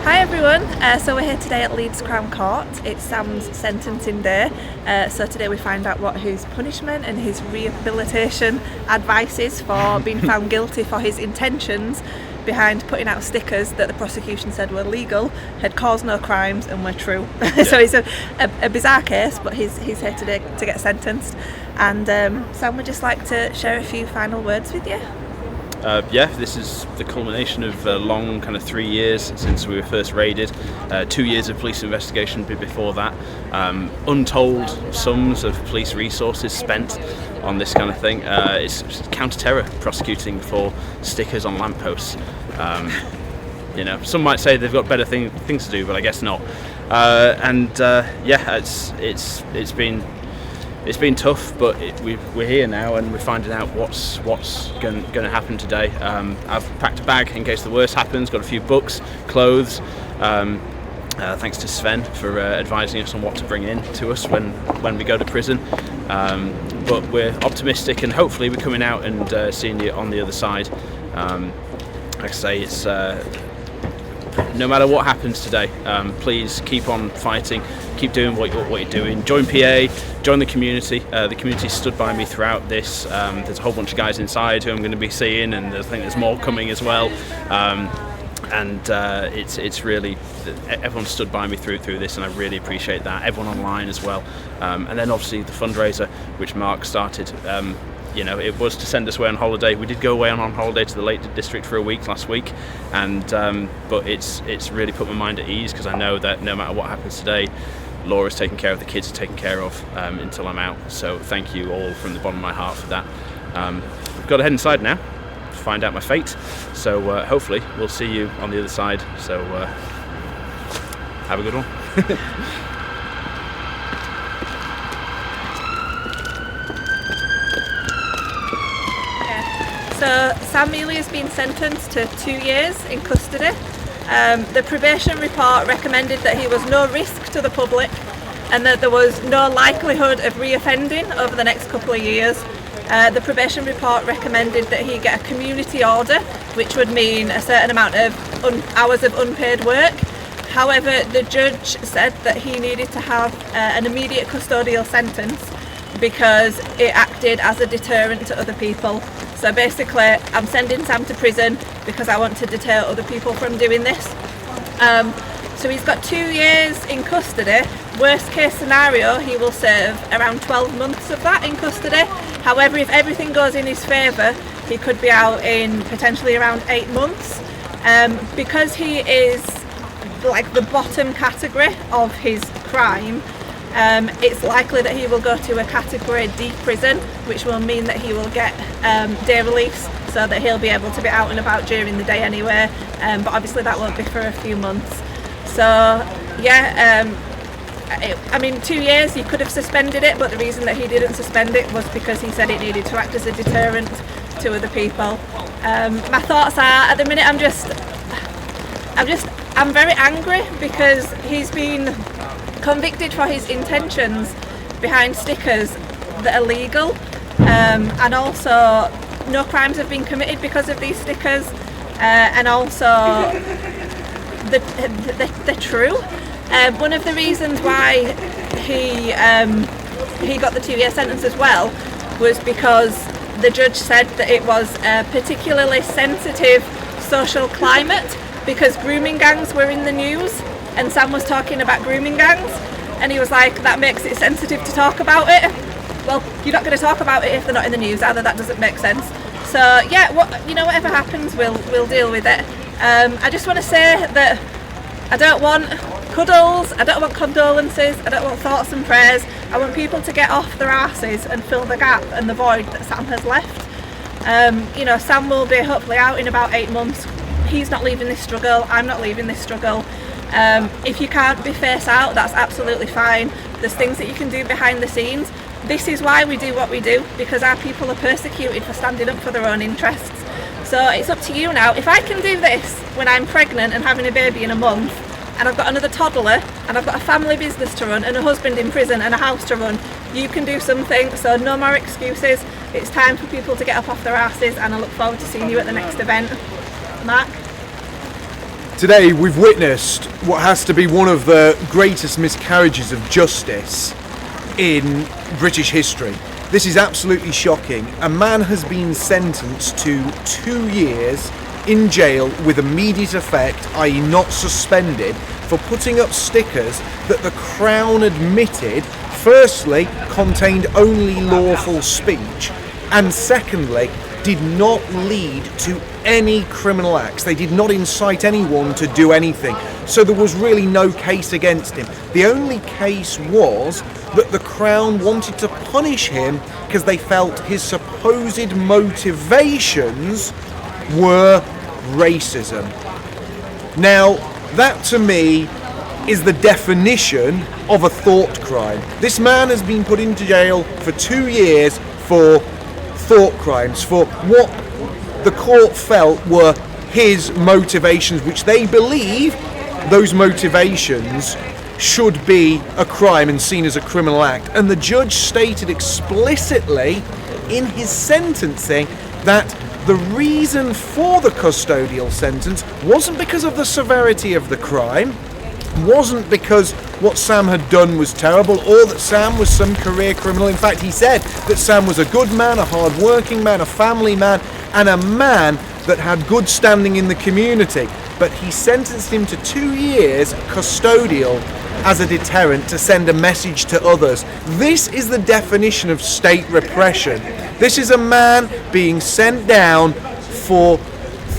Hi everyone, so we're here today at Leeds Crown Court. It's Sam's sentencing day, so today we find out what his punishment and his rehabilitation advice is for being found guilty for his intentions behind putting out stickers that the prosecution said were legal, had caused no crimes and were true. Yeah. So it's a bizarre case, but he's here today to get sentenced. And Sam would just like to share a few final words with you. This is the culmination of a long kind of 3 years since we were first raided, 2 years of police investigation before that, untold sums of police resources spent on this kind of thing. It's counter-terror prosecuting for stickers on lampposts. Some might say they've got better things to do, but I guess not. It's been tough, but we're here now and we're finding out what's going to happen today. I've packed a bag in case the worst happens, got a few books, clothes. Thanks to Sven for advising us on what to bring in to us when we go to prison. But we're optimistic and hopefully we're coming out and seeing you on the other side. Like I say, it's no matter what happens today, please keep on fighting, keep doing what you're doing. Join PA, join the community. The community stood by me throughout this. There's a whole bunch of guys inside who I'm going to be seeing, and I think there's more coming as well. It's really, everyone stood by me through this, and I really appreciate that. Everyone online as well, and then obviously the fundraiser which Mark started. It was to send us away on holiday. We did go away on holiday to the Lake District for a week last week, but it's really put my mind at ease because I know that no matter what happens today, Laura's taken care of, the kids are taken care of until I'm out. So thank you all from the bottom of my heart for that. I've got to head inside now to find out my fate. So hopefully we'll see you on the other side. So have a good one. So Sam Melia has been sentenced to 2 years in custody. The probation report recommended that he was no risk to the public and that there was no likelihood of reoffending over the next couple of years. The probation report recommended that he get a community order, which would mean a certain amount of hours of unpaid work. However, the judge said that he needed to have an immediate custodial sentence because it acted as a deterrent to other people. So basically, I'm sending Sam to prison because I want to deter other people from doing this. So he's got 2 years in custody. Worst case scenario, he will serve around 12 months of that in custody. However, if everything goes in his favour, he could be out in potentially around 8 months. Because he is like the bottom category of his crime, it's likely that he will go to a category D prison, which will mean that he will get day release so that he'll be able to be out and about during the day anyway, but obviously that won't be for a few months. So 2 years, you could have suspended it, but the reason that he didn't suspend it was because he said it needed to act as a deterrent to other people. My thoughts are, at the minute I'm very angry because he's been convicted for his intentions behind stickers that are legal, and also no crimes have been committed because of these stickers, and also they're true. One of the reasons why he got the 2-year sentence as well was because the judge said that it was a particularly sensitive social climate because grooming gangs were in the news. And Sam was talking about grooming gangs, and he was like, that makes it sensitive to talk about it. Well, you're not going to talk about it if they're not in the news either. That doesn't make sense. So yeah, whatever happens, we'll deal with it. I just want to say that I don't want cuddles, I don't want condolences, I don't want thoughts and prayers. I want people to get off their arses and fill the gap and the void that Sam has left. Sam will be hopefully out in about 8 months. He's not leaving this struggle, I'm not leaving this struggle. If you can't be face out, that's absolutely fine. There's things that you can do behind the scenes. This is why we do what we do, because our people are persecuted for standing up for their own interests. So it's up to you now. If I can do this when I'm pregnant and having a baby in a month, and I've got another toddler, and I've got a family business to run, and a husband in prison, and a house to run, you can do something. So no more excuses. It's time for people to get up off their asses, and I look forward to seeing you at the next event. Mark? Today we've witnessed what has to be one of the greatest miscarriages of justice in British history. This is absolutely shocking. A man has been sentenced to 2 years in jail with immediate effect, i.e. not suspended, for putting up stickers that the Crown admitted, firstly, contained only lawful speech, and secondly, did not lead to any criminal acts. They did not incite anyone to do anything. So there was really no case against him. The only case was that the Crown wanted to punish him because they felt his supposed motivations were racism. Now, that to me is the definition of a thought crime. This man has been put into jail for 2 years for thought crimes, for what the court felt were his motivations, which they believe those motivations should be a crime and seen as a criminal act. And the judge stated explicitly in his sentencing that the reason for the custodial sentence wasn't because of the severity of the crime, wasn't because what Sam had done was terrible, or that Sam was some career criminal. In fact, he said that Sam was a good man, a hard-working man, a family man, and a man that had good standing in the community. But he sentenced him to 2 years custodial as a deterrent to send a message to others. This is the definition of state repression. This is a man being sent down for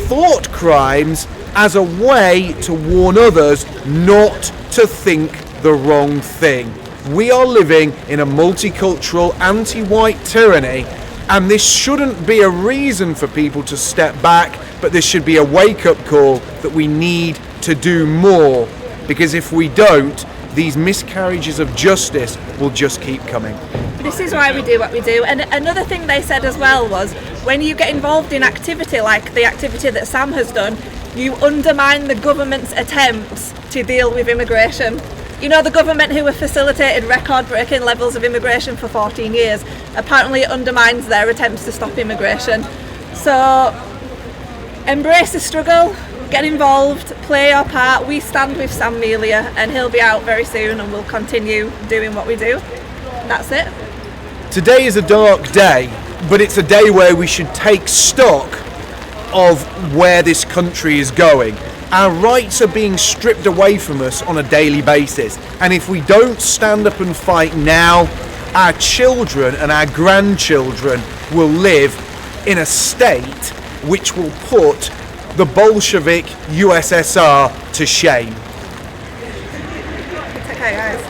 thought crimes as a way to warn others not to think the wrong thing. We are living in a multicultural, anti-white tyranny, and this shouldn't be a reason for people to step back, but this should be a wake-up call that we need to do more, because if we don't, these miscarriages of justice will just keep coming. This is why we do what we do. And another thing they said as well was, when you get involved in activity like the activity that Sam has done, you undermine the government's attempts to deal with immigration. You know, the government who have facilitated record-breaking levels of immigration for 14 years, apparently it undermines their attempts to stop immigration. So, embrace the struggle, get involved, play your part. We stand with Sam Melia, and he'll be out very soon, and we'll continue doing what we do. That's it. Today is a dark day, but it's a day where we should take stock of where this country is going. Our rights are being stripped away from us on a daily basis, and if we don't stand up and fight now, our children and our grandchildren will live in a state which will put the Bolshevik USSR to shame. Okay, guys.